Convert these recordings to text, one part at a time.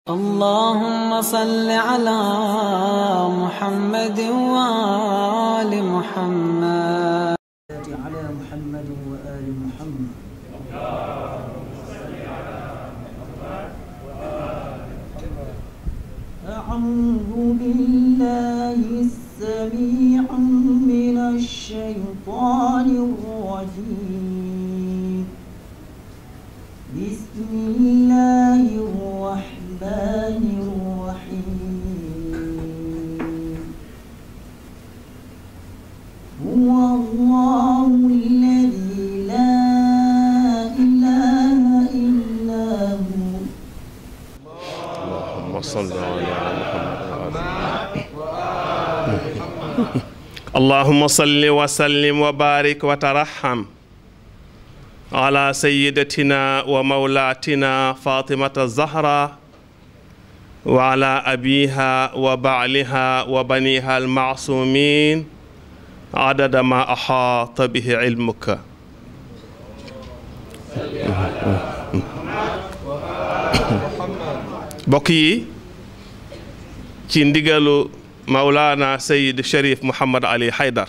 اللهم صل على محمد وآل محمد على محمد وآل محمد. أعوذ بالله السميع من الشيطان الرجيم. بسم الله الرحمن الرحيم. هو الله الذي لا إله إلا هو. اللهم صل على محمد. اللهم صل وسلم وبارك وترحم على سيدتنا ومولاتنا فاطمة الزهراء وعلى أبيها وبعلها وبنيها المعصومين عدد ما أحاط به علمك. bokk yi ci ndigalu Mawlana Sayyid Cherif Mouhamad Ali Haydar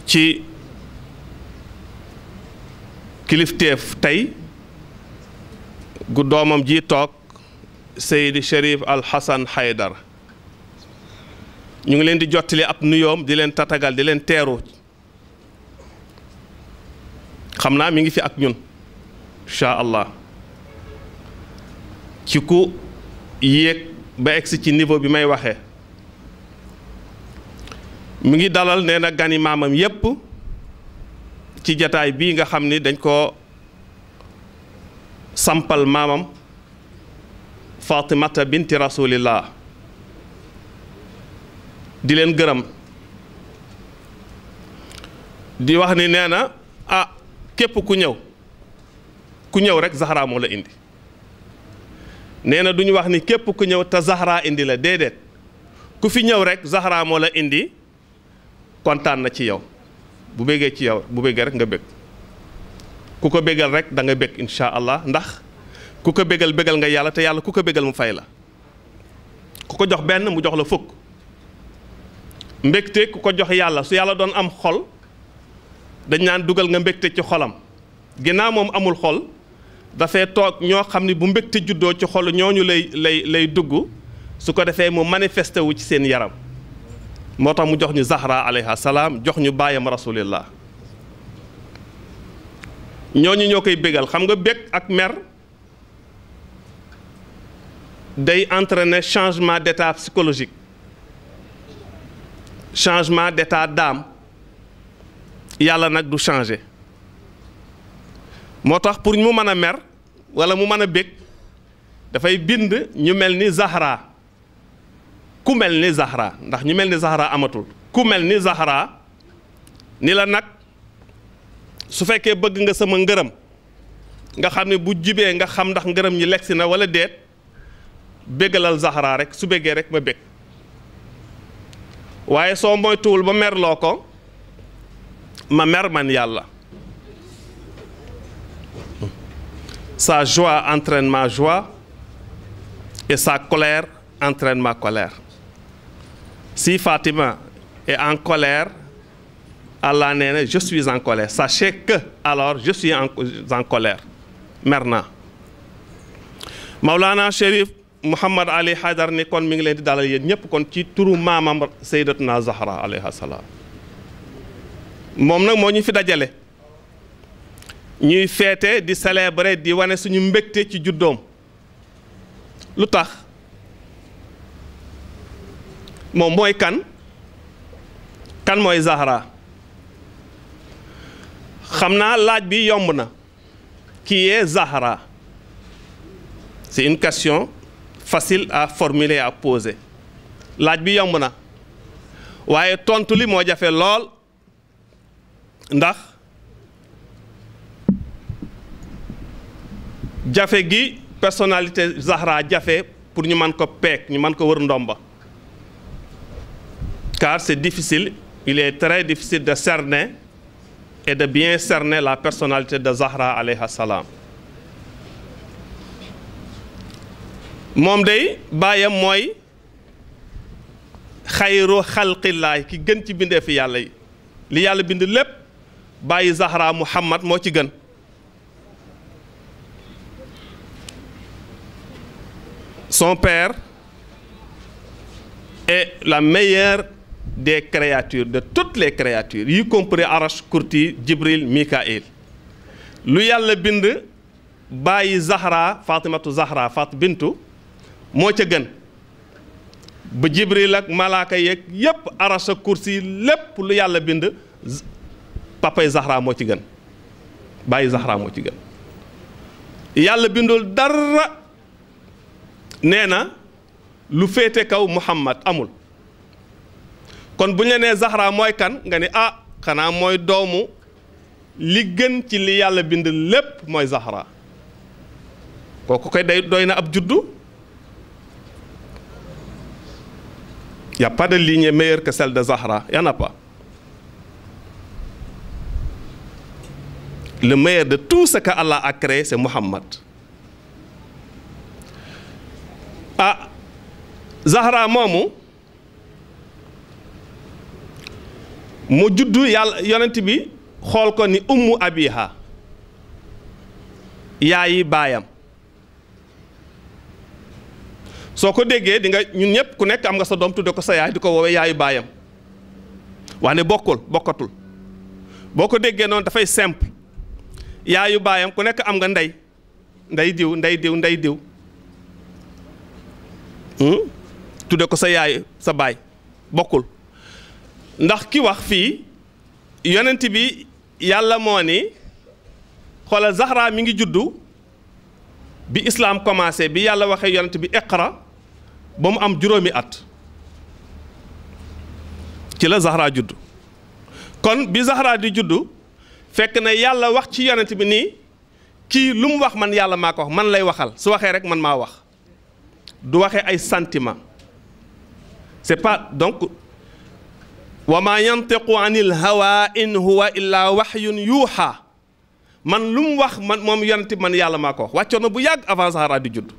ci kilifteef tey gu doomam ji toog Sayyid Cherif Al Hassan Haydar ñu ngi leen di jottali ab nuyoom di leen tatagal di leen teeru xam naa mi ngi fi ak ñun incha allah ci ku yéeg ba egsi ci niveau bi may waxee mi ngi dalal nee na gani maamam yépp ci jataay bii nga xam ni dañ ko sampal maamam Fatimata binti rasulillah di leen gërëm di wax ni nee na képp ku ñëw rek Zahra moo la indi nee na duñu wax ni képp ku ñëw te Zahra indi la déedéet ku fi ñëw rek Zahra moo la indi kontaan na ci yow bu bëggee ci yow bu bëggee rek nga bëgg ku ko bëggal rek da nga bëgg incha allah ndax ku ko bëggal nga yàlla te yàlla ku ko bëggal mu fay la ku ko jox benn mu jox la fukk mbégte ku ko jox yàlla su yàlla doon am xol dañ naan dugal nga mbégte ci xolam ginnaaw moom amul xol dafay toog ñoo xam ni bu mbégte juddoo ci xol ñooñu lay dugg su ko defee mu manifesté wu ci seen yaram moo tax mu jox ñu Zahra alayha salaam jox ñu baayam rasulillah ñooñu ñoo koy bégal xam nga bég ak mer day entraîner changement d'état psychologique changement d'état d'âme yàlla nag du changer moo tax pour mu mën a mer wala mu mën a bég dafay bind ñu mel ni Zahra ku mel ni Zahra ndax ñu mel ni Zahra amatul ku mel ni Zahra ni la nag su fekkee bëgg nga sama ngërëm nga xam ne bu jibee nga xam ndax ngërëm ñi legsi na wala déet béggalal Zahra rek su béggee rek ma bég waaye soo moytuwul ba merloo ko ma mer man yàlla sa joie entraîne ma joie et sa colère entraîne ma colère. Si Fatima est en colère, Allah nee na je suis en colère. Sachez que alors je suis en colère. mer naa. Mawlana Cherif Mouhamad Ali Haydar ni kon mi ngi leen di dalal yéen ñëpp kon ci turu maamam Sayyidatuna Zahra alayha salaam moom nag moo ñu fi dajale. ñuy feete di célébrer di wane suñu mbégte ci juddoom lu tax moom mooy kan mooy Zahra xam naa laaj bi yomb na qui est Zahra c'est une question facile à formuler à poser laaj bi yomb na waaye tontu li moo jafe lool ndax jafe gi personnalité Zahra jafe pour ñu mën ko peek ñu mën ko wër ndomba car c'est difficile il est très difficile de cerner et de bien cerner la personnalité de Zahra alayha salam moom day baayam mooy xayru xalqillaay ki gën ci bindee fi yàlla yi li yàlla bind lépp bàyyi Zahra Muhammad moo ci gën. Son père est la meilleure des créatures, de toutes les créatures, y compris Arash, Kurti, Jibril, Mikaël. Lu yàlla bind bàyyi Zahra Fatimatu Zahra Fat Bintu moo ca gën ba Jibril ak malaaka yeeg yépp Arash ak Kursi lépp lu yàlla bind papay Zahra moo ci gën bàyyi Zahra moo ci gën. yàlla bindul dara nee na lu féete kaw Muhammad amul. kon bu ñu la nee Zahra mooy kan nga ni ah xanaa mooy doomu li gën ci li yàlla bind lépp mooy Zahra kooku koy doy na ab juddu. Y a pas de lignée meilleure que celle de Zahra, y en a pas. Le meilleur de tout ce que Allah a créé c'est Muhammad. Ah Zahra moomu mu juddu yàlla yonent bi xool ko ni ummu abiha yaayi baayam. soo ko déggee di nga ñun ñëpp ku nekk am nga sa doom tudde ko sa yaay di ko woowee yaayu baayam wax ne bokkatul boo ko déggee noonu dafay simple yaayu baayam ku nekk am nga ndey diw tudde ko sa yaay sa baay bokkul ndax ki wax fii yonent bi yàlla moo ni xoolal Zahra mi ngi juddu bi islam commencé bi yàlla waxee yonent bi iqra ba mu am juróomi at ci la Zahra juddu kon bi Zahra di juddu fekk na yàlla wax ci yonent bi nii kii lu mu wax man yàlla maa ko wax man lay waxal su waxee rek man maa wax du waxee ay sentiment c'est pas donc wa ma yantiqu anil hawa in huwa illa wahyun yuuxa man lu mu wax man moom yonent bi man yàlla maa ko wax wàccoon na bu yàgg avant Zahra di judd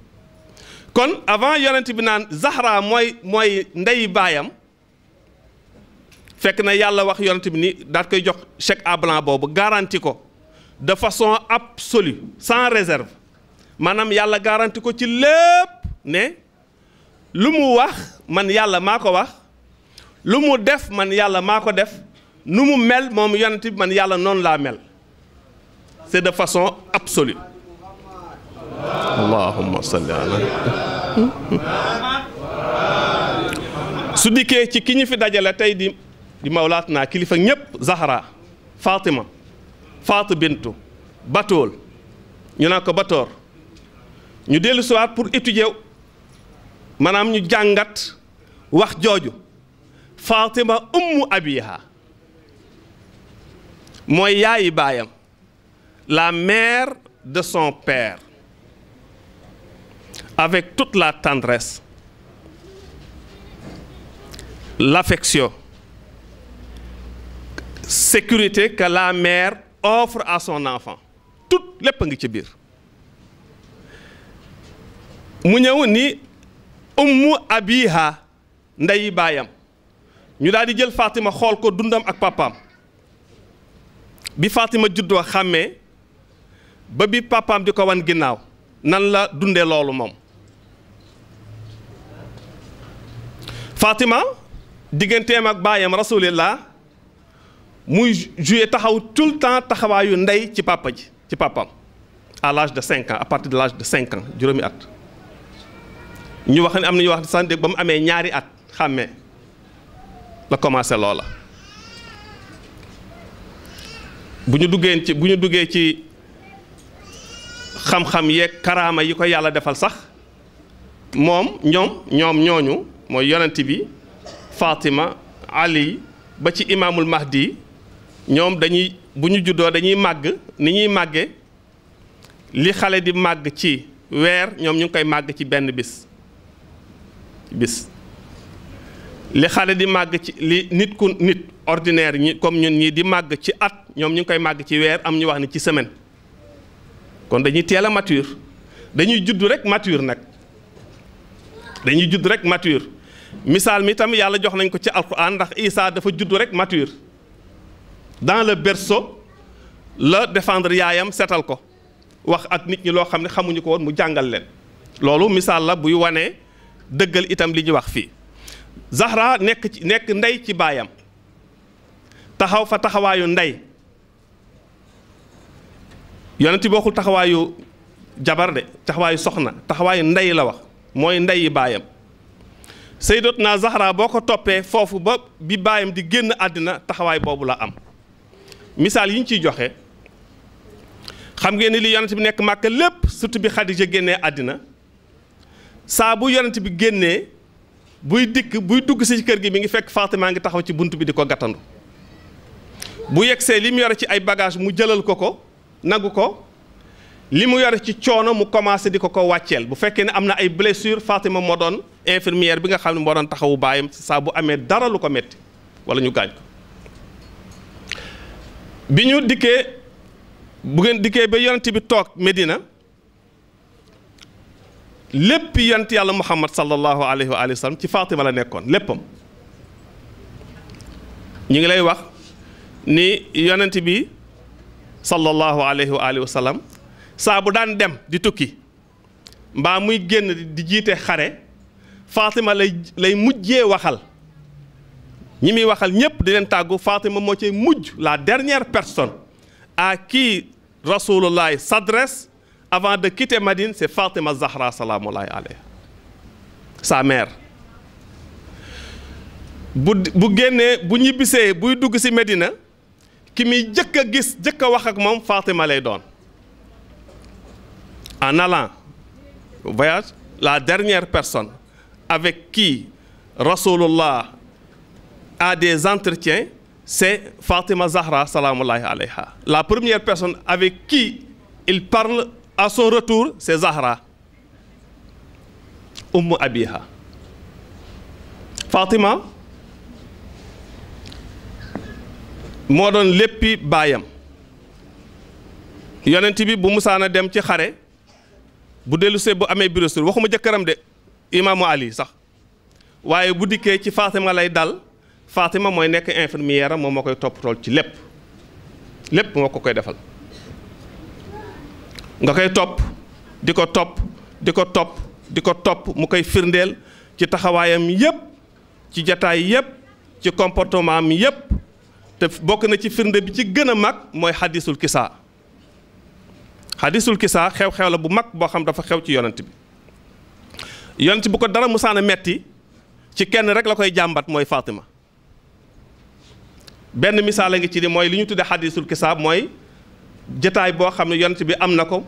kon avant yonent bi naan Zahra mooy ndey baayam fekk na yàlla wax yonent bi ni daat koy jox chèque à blanc boobu garanti ko de façon absolue sans réserve maanaam yàlla garanti ko ci lépp ne lu mu wax man yàlla maa ko wax lu mu def man yàlla maa ko def nu mu mel moom yonent bi man yàlla noonu laa mel c'est de façon absolue. Allahumma salli ala su dikkee ci ki ñu fi dajale tey di mawlaat naa kilifa ñépp Zahra Fatima Faatu Bintu Batool ñu naan ko Batoor ñu dellu siwaat pour étudier maanaam ñu jàngat wax jooju Fatima ummu abiha mooy yaayi baayam la mère de son père avec toute la tendresse l'affection sécurité que la mère offre à son enfant tout lépp a ngi ci biir mu ñëw ni ummu abiha ndeyi baayam ñu daal di jël Fatima xool ko dundam ak papaam bi Fatima juddoo xàmmee ba bi papaam di ko wan ginnaaw nan la dundee loolu moom Fatima digganteem ak baayam rasulillah muy joué taxaw tout le temps taxawaayu ndey ci papa ji ci papaam à l'âge de 5 ans à partir de l'âge de 5 ans juróomi at ñu wax ne am na ñu wax sax ba mu amee ñaari at xàmmee la commencé loola bu ñu duggee ci xam-xam yeeg karaama yi ko yàlla defal sax moom ñoom ñooñu mooy yonent bi Fatima Ali ba ci imaamul Mahdi ñoom dañuy bu ñu juddoo dañuy màgg ni ñuy màgge li xale di màgg ci weer ñoom ñu ngi koy màgg ci benn bis li xale di màgg ci li nit ordinaire ñi comme ñun ñii di màgg ci at ñoom ñu ngi koy màgg ci weer am ñu wax ni ci semaine kon dañuy teel a mature dañuy juddu rek mature nag dañuy judd rek mature misaal mi tam yàlla jox nañ ko ci alquran ndax Isa dafa judd rek mature dans le berceau la défendre yaayam setal ko wax ak nit ñi loo xam ne xamuñu ko woon mu jàngal leen loolu misaal la buy wanee dëggal itam li ñu wax fii Zahra nekk ndey ci baayam taxaw fa taxawaayu ndey yonent bi waxul taxawaayu jabar de taxawaayu soxna taxawaayu ndey la wax mooy ndeyi baayam Sayyidatuna Zahra boo ko toppee foofu ba bi baayam di génn àddina taxawaay boobu la am misaal yi ñu ciy joxe xam ngeen ni li yonent bi nekk Màkka lépp surtout bi Xadija génnee àddina saa bu yonent bi génnee buy dugg si kër gi mi ngi fekk Fatima ngi taxaw ci bunt bi di ko gàttandu bu yegsee li mu yore ci ay bagage mu jëlal ko nagu ko li mu yore ci coono mu commencé di ko wàcceel bu fekkee ne am na ay blessure Fatima moo doon infirmière bi nga xam ne moo doon taxawu baayam saa bu amee dara lu ko metti wala ñu gaañ ko bi ñu bu ngeen dikkee ba yonent bi toog Medina lépp yonent yàlla Muhammad sallallahu alayhi wa sallam ci Fatima la nekkoon léppam ñu ngi lay wax ni yonent bi sallallahu alayhi wa sallam saa bu daan dem di tukki mbaa muy génn di jiite xare Fatima lay mujjee waxal ñi muy waxal ñépp di leen tàggu Fatima moo ci mujj la dernière personne à qui Rasulullah s'adresse avant de quitter Madine c'est Fatima Zahra salamullahi alayha sa mère bu génnee bu ñibbisee buy dugg ci Medina ki muy jëkk a gis jëkk a wax ak moom Fatima lay doon en allant voyage la dernière personne avec qui Rasulullah a des entretiens c'est Fatima Zahra salamullahi alayha la première personne avec qui il parle à son retour c'est Zahra Ummu Abiha Fatima moo doon léppi baayam yonent bi bu musaana dem ci xare bu dellusee bu amee blessure waxuma jëkkëram de imaamu Ali sax waaye bu dikkee ci Fatima lay dal Fatima mooy nekk infirmière moom moo koy toppatool ci lépp moo ko koy defal nga koy topp di ko topp mu koy firndeel ci taxawaayam yépp ci jataay yépp ci comportement am yépp te bokk na ci firnde bi ci gën a mag mooy xadisul kisaa xew-xew la bu mag boo xam dafa xew ci yonent bi bu ko dara musaana metti ci kenn rek la koy jàmbat mooy Fatima benn misaal a ngi ci di mooy li ñu tuddee xadisul kisaa mooy jataay boo xam ne yonent bi am na ko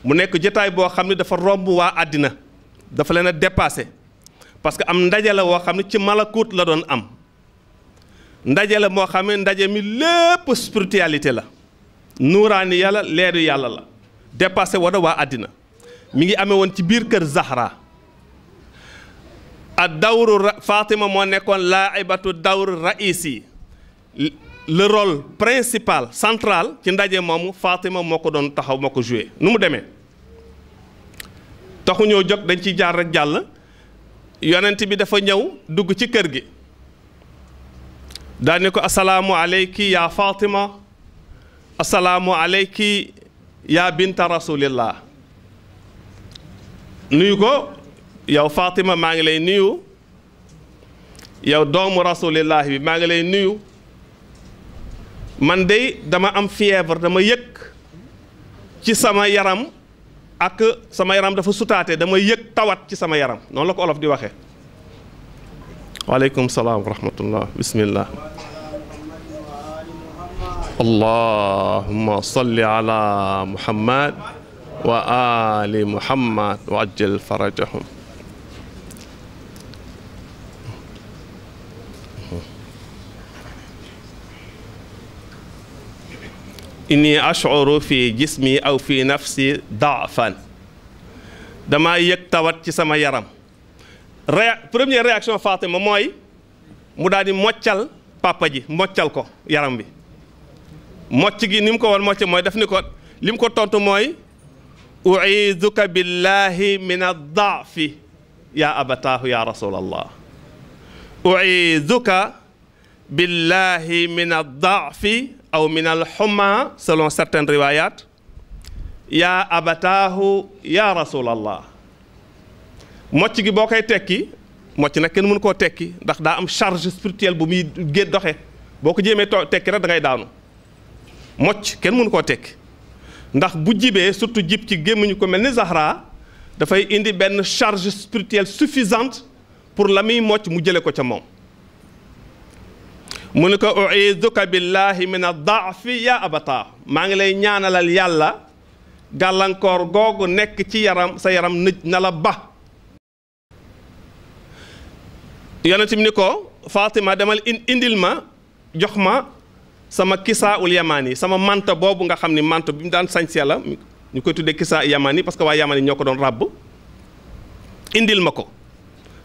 mu nekk jataay boo xam ne dafa romb waa àddina dafa leen a dépassé parce que am ndaje la woo xam ne ci malakut la doon am ndaje la moo xam ne ndaje mi lépp spiritualité la nuuraani yàlla leeru yàlla la dépassé woon waa àddina mi ngi amee woon ci biir kër Zahra ak dawru Fatima moo nekkoon laaibatu dawru raisi le rôle principal central ci ndaje moomu Fatima moo ko doon taxaw moo ko joué nu mu demee taxu ñoo jóg dañ ciy jaar rek jàll yonent bi dafa ñëw dugg ci kër gi daal ne ko asalaamu aleyki yaa Fatima asalaamu aleyki yaa binta rasulillah nuyu ko yow Fatima maa ngi lay nuyu yow doomu rasulillah bi maa ngi lay nuyu man de dama am fièvre dama yëg ci sama yaram ak sama yaram dafa sutaate dama yëg tawat ci sama yaram noonu la ko olof di waxee waaleykum salaam wa rahmatullah bismillah allahumma salli ala muhammad wa ali muhammad wa ajjal farajahum inni ash'uru fi jismi aw fi nafsi da'fan dama yëg tawat ci sama yaram première réaction Fatima mooy mu daal di moccal papa ji moccal ko yaram bi mocc gi ni mu ko woon mocc mooy def ni ko li mu ko tontu mooy u'iiduka billahi min ad-da'fi ya abataahu ya rasulallah u'iiduka billahi min ad-da'fi aw min al-humma selon certaines riwayat ya abataahu ya rasulallah mocc gi boo koy tekki mocc nag kenn mënu koo tekki ndax daa am charge spirituelle bu muy gét doxe boo ko jéemee tekki rek da ngay daanu mocc kenn mënu koo tekki ndax bu jibee surtout jib ci gémmiñu ko mel ni Zahra dafay indi benn charge spirituelle suffisante pour la muy mocc mu jële ko ca moom mu ne ko u'iiduka billahi min ad-da'fi ya abataahu maa ngi lay ñaanalal yàlla gàllankoor googu nekk ci yaram sa yaram nëj na la ba yonent bi ni ko Fatima demal indil ma jox ma sama kisaa ul yamani sama manta boobu nga xam ni manta bi mu daan sañsee la ñu koy tuddee kisaa yamani parce que waa yamani ñoo ko doon ràbb indil ma ko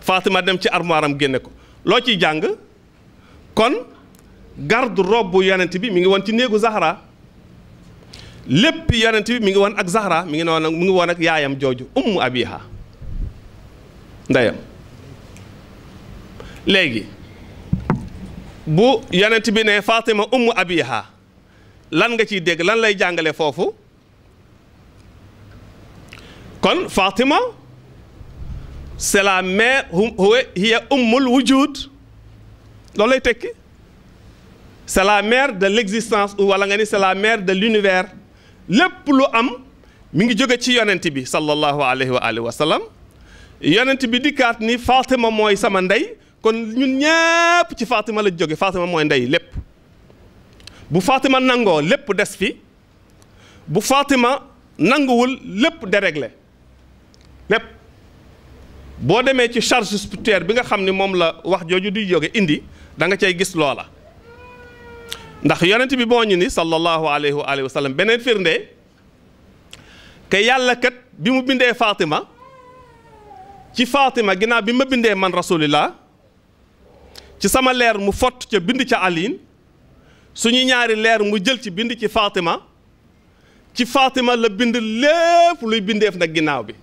Fatima dem ci armoire am génne ko loo ciy jàng kon garde robe yonent bi mi ngi woon ci néegu Zahra lépp yonent bi mi ngi woon ak Zahra mi ngi woon ak yaayam jooju ummu abiha ndeyam léegi bu yonent bi ne Fatima ummu abiha lan nga ciy dégg lan lay jàngale foofu kon Fatima c'est la mère hiya ummul wujud loolu lay tekki c'est la mère de l'existence wala nga ni c'est la mère de l'univers lépp lu am mi ngi jóge ci yonent bi sallallahu alayhi wa alihi wa sallam yonent bi dikkaat ni Fatima mooy sama ndey kon ñun ñépp ci Fatima la jóge Fatima mooy ndey lépp bu Fatima nangoo lépp des fi bu Fatima nanguwul lépp déréglé lépp boo demee ci charge spirituelle bi nga xam ni moom la wax jooju di jóge indi da nga cay gis loola ndax yonent bi boo ñu ni sallallahu alayhi wa sallam beneen firnde que yàlla kat bi mu bindee Fatima ci Fatima ginnaaw bi ma bindee man rasulillah ci sama leer mu fott ca bind ca aliin suñu ñaari leer mu jël ci bind ci Fatima la bind lépp luy bindeef nag ginnaaw bi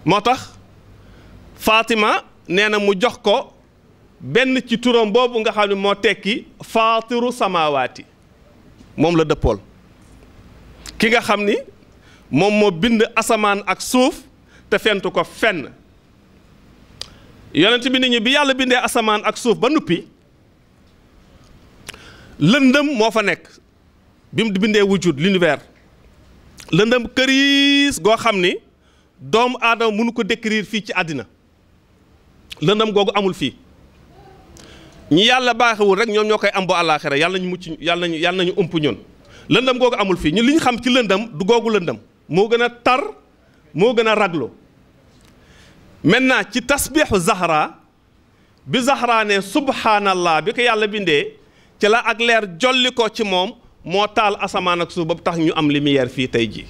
moo tax Fatima nee na mu jox ko benn ci turam boobu nga xam ne moo tekki faatiru samawaati moom la dëppool ki nga xam ni moom moo bind asamaan ak suuf te fentu ko fenn yonent bi nit ñi bi yàlla bindee asamaan ak suuf ba nuppi lëndëm moo fa nekk bi mu bindee wujud l'univers lëndëm këriis goo xam ni doomu aadama mënu ko décrire fii ci àddina lëndëm googu amul fii ñi yàlla baaxewul rek ñoom ñoo koy am bu àllaaxira yàlla nañu mucc yàlla nañu ump ñun lëndëm googu amul fii ñun li ñu xam ci lëndëm du googu lëndëm moo gën a tar moo gën a raglu maintenant ci tasbiixu Zahra bi Zahra ne subhanallah bi ko yàlla bindee ci la ak leer jolli ko ci moom moo taal asamaan ak suuf ba tax ñu am lumière fii tey jii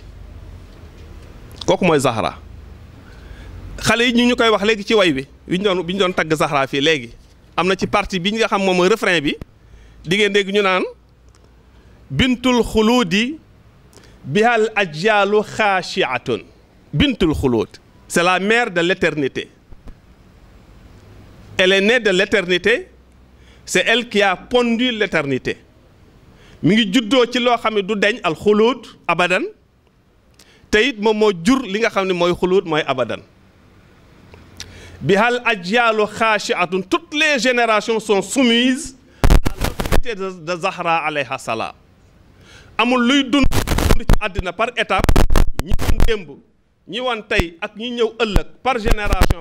kooku mooy Zahra xale yi ñu koy wax léegi ci way bi bi ñu doon tagg Zahra fii léegi am na ci partie bi nga xam moom mooy refrain bi di ngeen dégg ñu naan bintul xuluudi bihal ajyaalu xaashiatun bintul xuluud c'est la mère de l'éternité elle est née de l'éternité c'est elle qui a pondu l'éternité mi ngi juddoo ci loo xam ne du deñ al xuluud abadan te it moom moo jur li nga xam ne mooy xuluud mooy abadan bihal ajyaalu xaashiatun toutes les générations sont soumises à l'autorité de Zahra alayha salaam amul luy dund ci àddina par étape ñi woon démb ñi woon tey ak ñi ñëw ëllëg par génération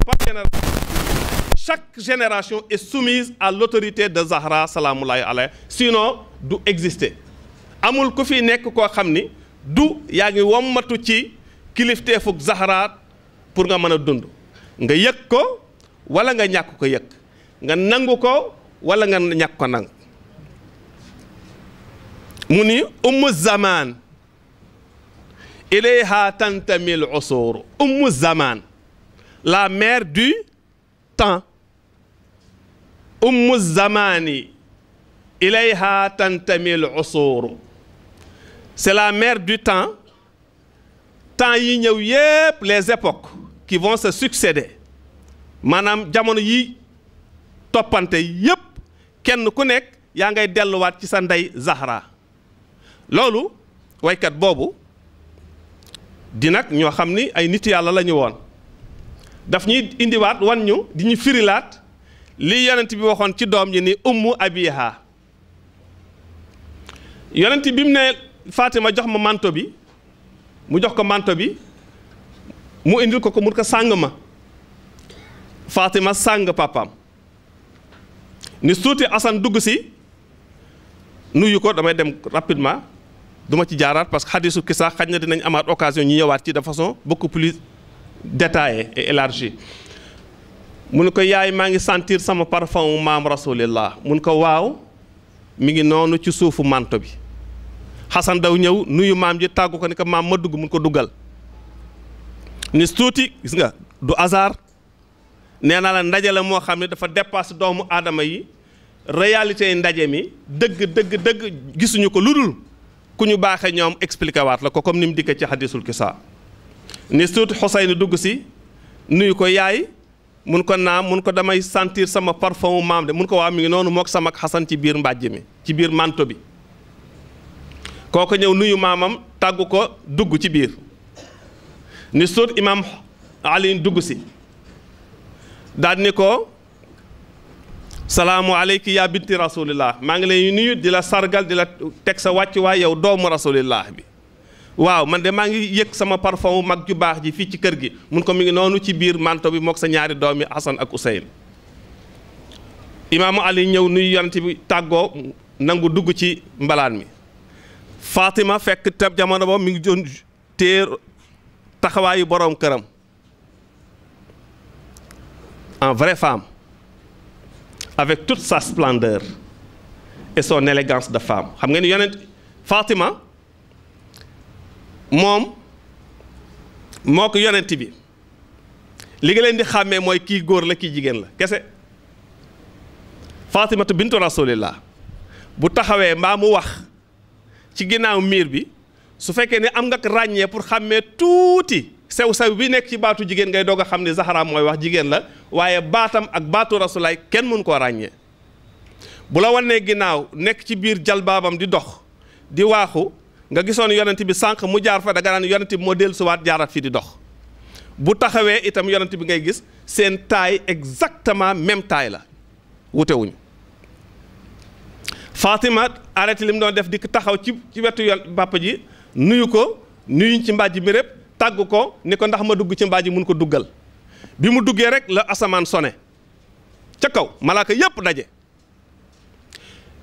chaque génération est soumise à l'autorité de Zahra salaamullahi alayha sinon du exister amul ku fi nekk koo xam ni du yaa ngi wommatu ci kilifteefug Zahra pour nga mën a dund nga yëg ko wala nga ñàkk ko yëg nga nangu ko wala nga ñàkk ko nangu mu ni ummu zaman ilayha tantamil usur ummu zaman la mère du temps ummu zamani ilayha tantamil usur c'est la mère du temps yi ñëw yépp les époques qui vont se succéder maanaam jamono yi toppante yépp kenn ku nekk yaa ngay delluwaat ci sa ndey Zahra loolu waykat boobu di nag ñoo xam ni ay nit yàlla la ñu woon daf ñuy indiwaat wan ñu di ñu firilaat li yonent bi waxoon ci doom ji ni ummu abiha yonent bi mu ne Fatima jox ma manto bi mu jox ko manto bi mu indil ko mun ko sàng ma Fatima sàng papaam ni suuti Assane dugg si nuyu ko damay dem rapidement duma ci jaaraat parce que xadisu kisa xaj na dinañ amaat occasion ñu ñëwaat ci de façon beaucoup plus détaillée et élargie mu ne ko yaay maa ngi sentir sama parfum maam rasulillah mun ko waaw mi ngi noonu ci suufu manto bi Xasan daw ñëw nuyu maam ji tàggu ko ni ko maam ma dugg mun ko duggal ni tuuti gis nga du hasard nee naa la ndaje la moo xam ne dafa dépasse doomu aadama yi réalité ndaje mi dëgg gisuñu ko lu dul ku ñu baaxee ñoom expliqué waat la ko comme ni mu dikkee ci hadisul kisa ni tuuti Xuseyn dugg si nuyu ko yaay mun ko naam mun ko damay sentir sama parfum maam de mun ko waa mi ngi noonu mook sama Xasan ci biir mbàjj mi ci biir manto bi kooku ñëw nuyu maamam tàggu ko dugg ci biir ni suut imaam Ali dugg si daal ni ko salaamu aleyki yaa binti rasulillah maa ngi lay nuyu di la sargal di la teg sa wàccuwaay yow doomu rasulillah bi waaw man de maa ngi yëg sama parfum mag ju baax ji fii ci kër gi mun ko mi ngi noonu ci biir manto bi mook sa ñaari doomi Hasan ak Useyn imaamu Ali ñëw nuyu yonent bi tàggoo nangu dugg ci mbalaan mi Fatima fekk tab jamono boobu mi ngi doon téer taxawaayu boroom këram en vraie femme avec toute sa splendeur et son élégance de femme xam nga ni yonent Fatima moom moo ko yonent bi li nga leen di xàmmee mooy kii góor la kii jigéen la kese Fatimatu bintu rasulillah bu taxawee mbaa mu wax ci ginnaaw miir bi su fekkee ne am nga ràññee pour xàmmee tuuti sew-sew bi nekk ci baatu jigéen ngay doog a xam ne Zahra mooy wax jigéen la waaye baatam ak baatu rasulaay kenn mënu koo ràññee bu la wanee ginnaaw nekk ci biir jalbaabam di dox di waaxu nga gisoon yonent bi sànq mu jaar fa da nga naan yonent bi moo dellusiwaat jaarat fi di dox bu taxawee itam yonent bi ngay gis seen taille exactement même taille la wutewuñu Fatima arrêté li mu doon def di taxaw ci wetu bàpp ji nuyu ko nuyuñ ci mbàjj mi répp tàgg ko ni ko ndax ma dugg ci mbàjj mun ko duggal bi mu duggee rek la asamaan sone ca kaw malaaka yépp daje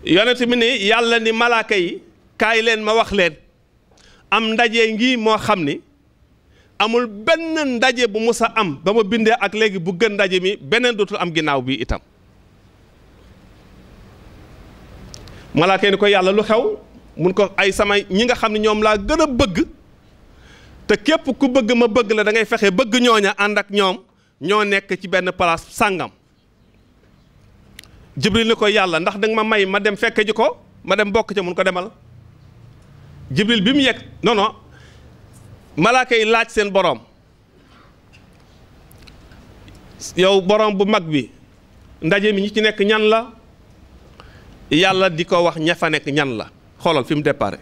yonent bi ni yàlla ni malaaka yi kaay leen ma wax leen am ndaje ngi moo xam ni amul benn ndaje bu musa am ba ma bindee ak léegi bu gën ndaje mi beneen dootul am ginnaaw bi itam malaaka yi ni ko yàlla lu xew mun ko ay sama ñi nga xam ne ñoom laa gën a bëgg te képp ku bëgg ma bëgg la da ngay fexe bëgg ñooña ànd ak ñoom ñoo nekk ci benn place sàngam Jibril ni ko yàlla ndax danga ma may ma dem fekke ji ko ma dem bokk ca mun ko demal Jibril bi mu yegg non malaaka yi laaj seen boroom yow boroom bu mag bi ndaje mi ñi ci nekk ñan la yàlla di ko wax ña fa nekk ñan la xoolal fi mu déparé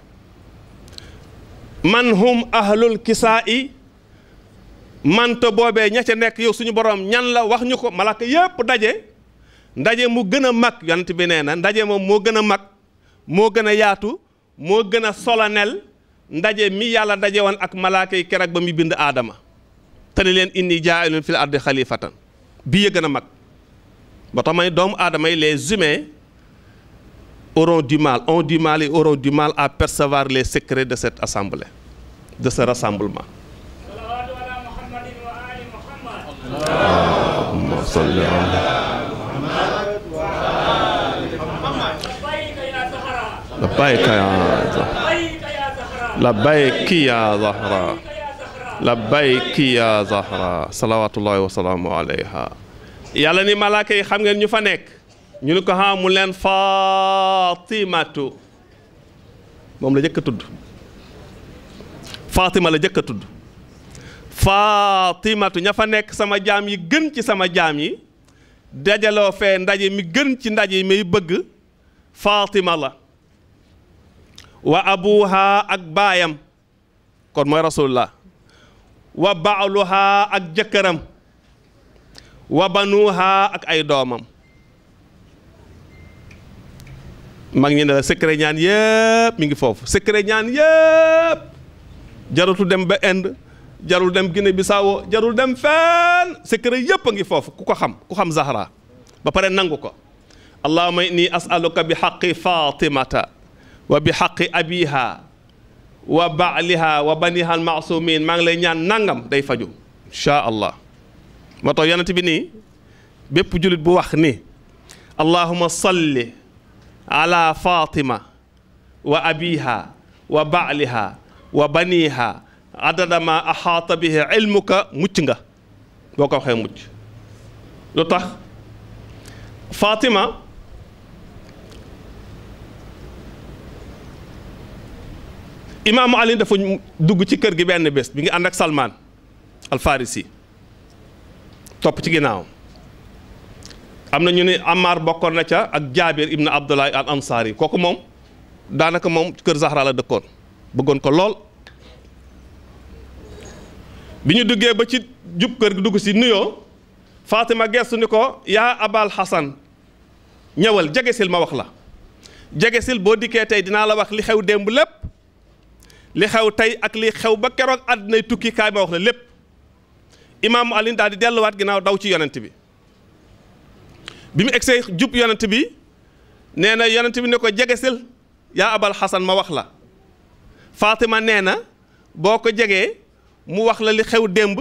man hum ahlul kisaa'i manto boobee ña ca nekk yow suñu boroom ñan la wax ñu ko malaaka yépp daje ndaje mu gën a mag yonent bi nee na ndaje moom moo gën a mag moo gën a yaatu moo gën a solennel ndaje mi yàlla daje woon ak malaaka yi keroog ba mu bind aadama te ni leen inni jaa'ilun fil ardi xalifatan bii ya gën a mag ba tax may doomu aadama yi les humains ont du mal et auront du mal à percevoir les secrets de cette assemblée, de ce rassemblement. labbayki ya Zahra labbayki ya Zahra salawatullahi wa salaamu alayha. yàlla ni malaaka yi xam ngeen ñu fa nekk ñu ni ko mu leen Fatimatu moom la jëkk a tudd Fatima la jëkk a tudd Fatimatu ña fa nekk sama jaam yi gën ci sama jaam yi dajaloo fee ndaje mi gën ci ndaje yi may bëgg Fatima la wa abuha ak baayam kon mooy rasulullah wa baaluha ak jëkkëram wa banuha ak ay doomam mag ñi ne la secret ñaan yëpp mi ngi foofu secret ñaan yëpp jarutu dem ba Inde jarul dem Guinée Bissau jarul dem fenn secret yëpp a ngi foofu ku xam Zahra ba pare nangu ko allahumma inni as'aluka bi haqqi fatimata wa bi haqqi abiha wa baaliha wa baniha almasumin maa ngi lay ñaan nangam day faju insha allah moo tax yonent bi nii bépp jullit bu wax ni allahumma salli ala fatima wa abiha wa baaliha wa baniha adada ma ahaata bihi ilmuka mucc nga boo ko waxee mucc lu tax Fatima imaamu Ali dafa dugg ci kër gi benn bés bi ngi ànd ak Salman al Farisi topp ci ginnaaw am na ñu ne Ammar bokkoon na ca ak Jaabir ibn Abdullah al Ansari kooku moom daanaka moom kër Zahra la dëkkoon bëggoon ko lool bi ñu duggee ba ci jub kër gi dugg si nuyoo Fatima gestu ni ko yaa Abal Hasan ñëwal jegesil ma wax la jegesil boo dikkee tey dinaa la wax li xew démb lépp li xew tey ak li xew ba keroog àddinay tukki kaay ma wax la lépp imaamu Ali daal di delluwaat ginnaaw daw ci yonent bi mu egsee jub yonent bi nee na yonent bi ne ko jegesil yaa Abal Hasan ma wax la Fatima nee na boo ko jegee mu wax la li xew démb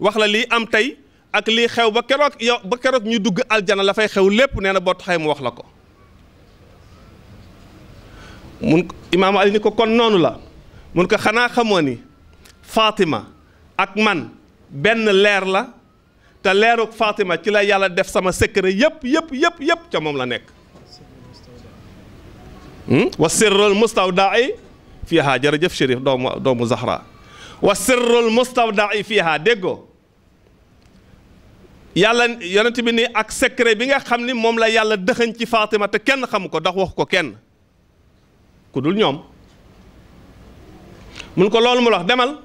wax la lii am tey ak lii xew ba keroog ñu dugg aljana la fay xew lépp nee na boo taxee mu wax la ko mun imaamu Ali ni ko kon noonu la mun ko xanaa xamoo ni Fatima ak man benn leer la te leeruk Fatima ci la yàlla def sama secret yëpp ca moom la nekk wa sirrul mustawda'i fiha jërëjëf Chérif doomu Zahra wa sirrul mustawda'i fiha déggoo yàlla yonent bi ni ak secret bi nga xam ni moom la yàlla dëxëñ ci Fatima te kenn xamu ko ndax wax ko kenn ku dul ñoom mun ko loolu mu wax demal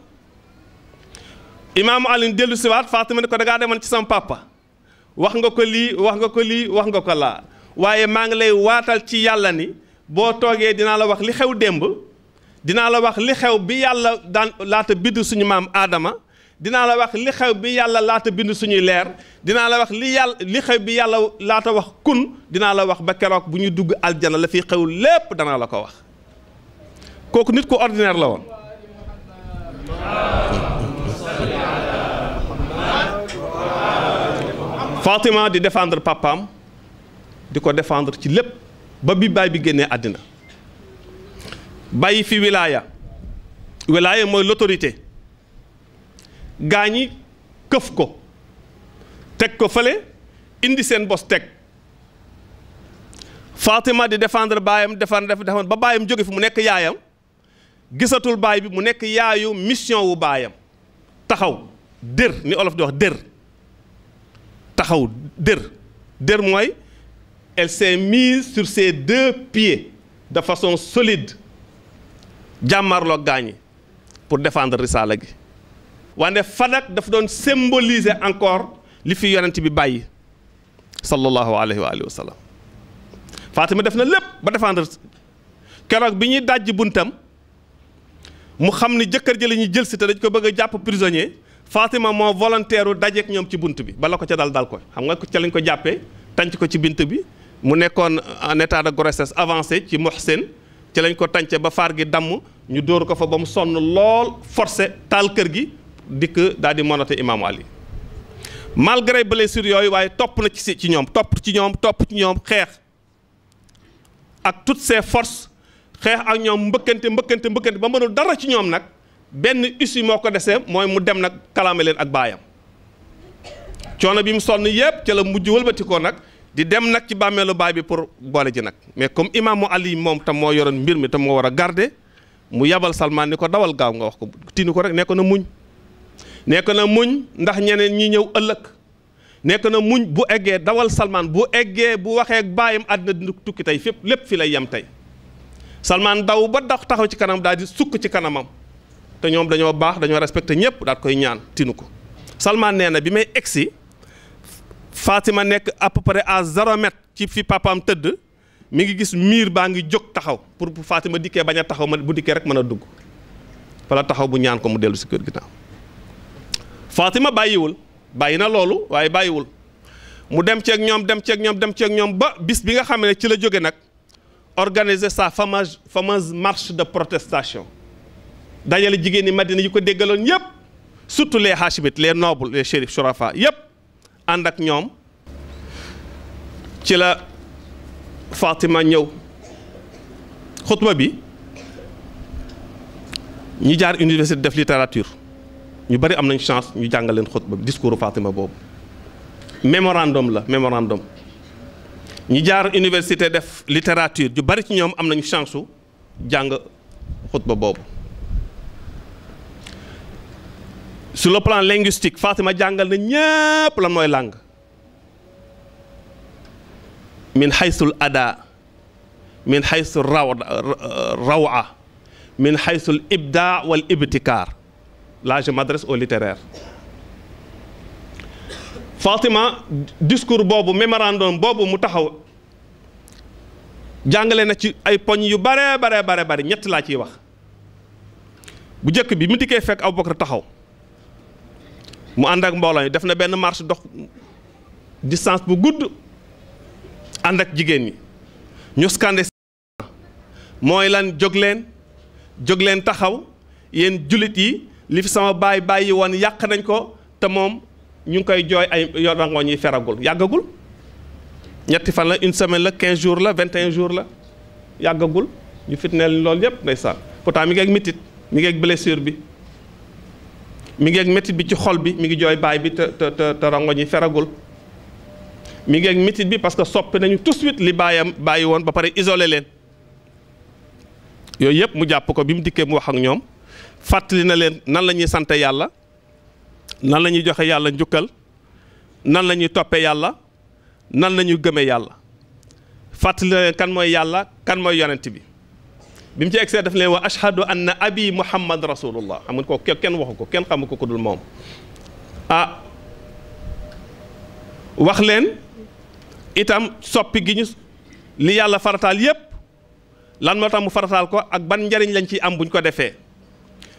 imaamu Ali dellu siwaat Fatima ni ko dangaa demal ci sama papa wax nga ko lii wax nga ko lii wax nga ko laa waaye maa ngi lay waatal ci yàlla ni boo toogee dinaa la wax li xew démb dinaa la wax li xew bi yàlla daan laata bind suñu maam Aadama dinaa la wax li xew bi yàlla laata bind suñuy leer dinaa la wax li xew bi yàlla laata wax kun dinaa la wax ba keroog bu ñu dugg aljana la fi xew lépp danaa la ko wax kooku nit ku ordinaire la woon Fatima di défendre papaam di ko défendre ci lépp ba bi baay bi génnee àddina bàyyi fi wilaaya mooy l'autorité gaa ñi këf ko teg ko fële indi seen bos teg Fatima di défendre baayam défendre ba baayam jóge fi mu nekk yaayam gisatul baay bi mu nekk yaayu mission wu baayam taxaw dër ni olof di wax dër taxaw dër mooy elle s'est mise sur ses deux pieds de façon solide jàmmarloo gaañi pour défendre risaala gi wante fadak dafa doon symboliser encore li fi yonent bi bàyyi sallallahu alayhi wa sallam Fatima def na lépp ba défendre keroog bi ñuy dajji buntam mu xam ni jëkkër ji la ñuy jël si te dañ ko bëgg a jàpp prisonnier Fatima moo volontaire u dajeek ñoom ci bunt bi bala ko ca dal ko xam nga ca lañ ko jàppee tànc ko ci bunt bi mu nekkoon en état de grossesse avancé ci Muhsin ci lañ ko tànce ba faar gi damm ñu dóor ko fa ba mu sonn lool forcé taal kër gi dikk daal di monote imaamu Ali malgré blessure yooyu waaye topp na ci ñoom topp ci ñoom xeex ak toutes ses forces xeex ak ñoom mbëkkante ba mënul dara ci ñoom nag benn issue moo ko desee mooy mu dem nag kalaame leen ak baayam coono bi mu sonn yépp ca la mujj wëlbati ko nag di dem nag ci bàmmeelu baay bi pour boole ji nag mais comme imaamu Ali moom tam moo yoroon mbir mi tam moo war a garder mu yabal Salman ni ko dawal gaaw nga wax ko tinu ko rek ne ko na muñ nekk na muñ ndax ñeneen ñi ñëw ëllëg nekk na muñ bu eggee dawal Salman bu eggee bu waxee ak baayam àddina tukki tey fépp lépp fi lay yem tey Salman daw ba dax taxaw ci kanam daal di sukk ci kanamam te ñoom dañoo baax dañoo respecté ñëpp daal koy ñaan tinu ko Salman nee na bi may egsi Fatima nekk à peu près à 0 mètre ci fi papaam tëdd mi ngi gis miir baa ngi jóg taxaw pour bu Fatima dikkee bañ a taxaw ma bu dikkee rek mën a dugg fala taxaw bu ñaan ko mu dellu si kër gi naaw Fatima bàyyiwul bàyyi na loolu waaye bàyyiwul mu dem ceeg ñoom dem ceeg ñoom dem ceeg ñoom ba bis bi nga xam ne ci la jóge nag organiser sa fameuse marche de protestation dajale jigéen ñi Madina yi ko déggaloon yépp surtout les hachimites les nobles les chérifs shurafa yépp ànd ak ñoom ci la Fatima ñëw xutba bi ñi jaar université def littérature ñu bari am nañ chance ñu jàngal leen xutba bi discours Fatima boobu mémorandum la mémorandum ñi jaar université def littérature ñu bari ci ñoom am nañu chance su jàng xutba boobu sur le plan linguistique Fatima jàngal na ñépp lan mooy langue min haysul ada min haysul rawa min haysul ibda wal ibtikar là je m'adresse au littéraire Fatima discours boobu mémorandum boobu mu taxaw jàngale na ci ay poñ yu bare ñett laa ciy wax bu njëkk bi mu dikkee fekk Abubakar taxaw mu ànd ak mbooloo yi def na benn marche dox distance bu gudd ànd ak jigéen ñi ñu scandé mooy lan jóg leen taxaw yéen jullit yi li fi sama baay bàyyi woon yàq nañ ko te moom ñu ngi koy jooy ay rangooñ yi feragul yàggagul ñetti fan la une semaine la 15 jours la 21 jours la yàggagul ñu fitneel loolu yépp ndeysaan pourtant mi ngi ak métit mi ngi ak blessure bi mi ngi ak métit bi ci xol bi mi ngi jooy baay bi te rangooñ yi feragul mi ngi ak métit bi parce que soppi nañu tout de suite li baayam bàyyi woon ba pare isolé leen yooyu yëpp mu jàpp ko bi mu dikkee mu wax ak ñoom fàttali na leen nan la ñuy sante yàlla nan la ñuy joxe yàlla njukkal nan la ñuy toppee yàlla nan la ñuy gëmee yàlla fàttali na leen kan mooy yàlla kan mooy yonent bi bi mu ci egsee daf leen wax ashhadu anna abi muhammad rasulullah xam nga ko kenn waxu ko kenn xamu ko ku dul moom wax leen itam soppi gi ñu li yàlla farataal yépp lan moo tax mu farataal ko ak ban njariñ lañ ciy am buñ ko defee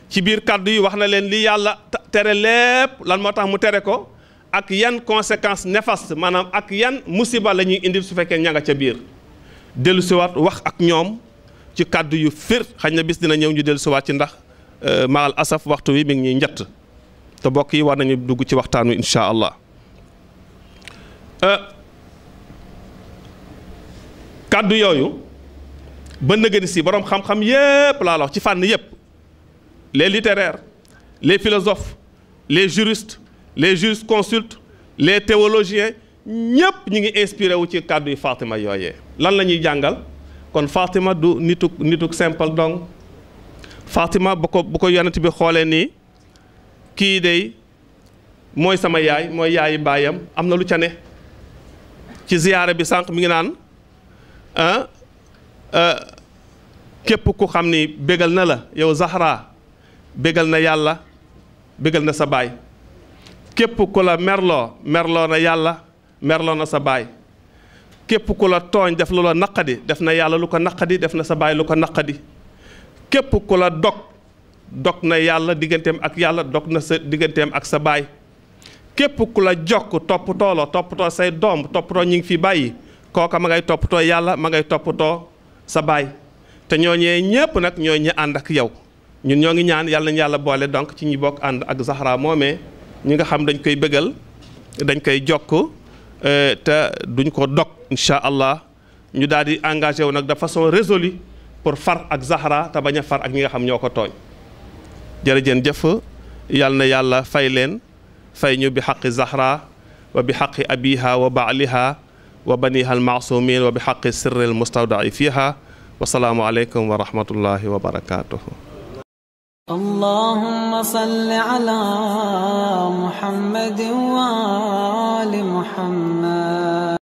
ci biir kàddu yi wax na leen li yàlla tere lépp lan moo tax mu tere ko ak yan conséquences néfastes maanaam ak yan musiba la ñuy indil su fekkee ña nga ca biir dellu siwaat wax ak ñoom ci kàddu yu fir xañ na bis dina ñëw ñu dellu siwaat ci ndax maal asaf waxtu wi mi ngi ñuy njett te bokk yi war nañu dugg ci waxtaan wi incha allah kàddu yooyu ba nëgëni si boroom xam-xam yépp laa la wax ci fànn yépp les littéraires les philosophes les jurisconsultes les théologiens ñépp ñu ngi inspiré wu ci kàddu yi Fatima yooyee lan la ñuy jàngal kon Fatima du nituk simple donc Fatima bu ko yonent bi xoolee nii kii dey mooy sama yaay mooy yaayi baayam am na lu ca ne ci ziyaara bi sànq mi ngi naan képp ku xam ni bégal na la yow Zahra bégal na yàlla bégal na sa baay képp ku la merloo na yàlla merloo na sa baay képp ku la tooñ def lu la naqadi def na yàlla lu ko naqadi def na sa baay lu ko naqadi képp ku la dog na yàlla digganteem ak yàlla dog na sa digganteem ak sa baay képp ku la jokk toppatoo say doom toppatoo ñi ngi fi bàyyi kooka ma ngay toppatoo yàlla ma ngay toppatoo sa baay te ñooñee ñépp nag ñooy ñi ànd ak yow ñun ñoo ngi ñaan yàlla nañu yàlla boole donc ci ñi bokk ànd ak Zahra moomee ñi nga xam dañ koy bëggal dañ koy jokk te duñ ko dog incha allah ñu daal di engagé wu nag de façon résolue pour far ak Zahra te bañ a far ak ñi nga xam ñoo ko tooñ jërëjëf jëf yàlla na yàlla fay leen fay ñu bi xaqi Zahra wa bi xaqi abiha wa baaliha wa baniha almaasumin wa bi xaqi sirri almustawdai fiha wasalaamu aleykum wa rahmatullahi wa barakatuhu اللهم صل على محمد وآل محمد.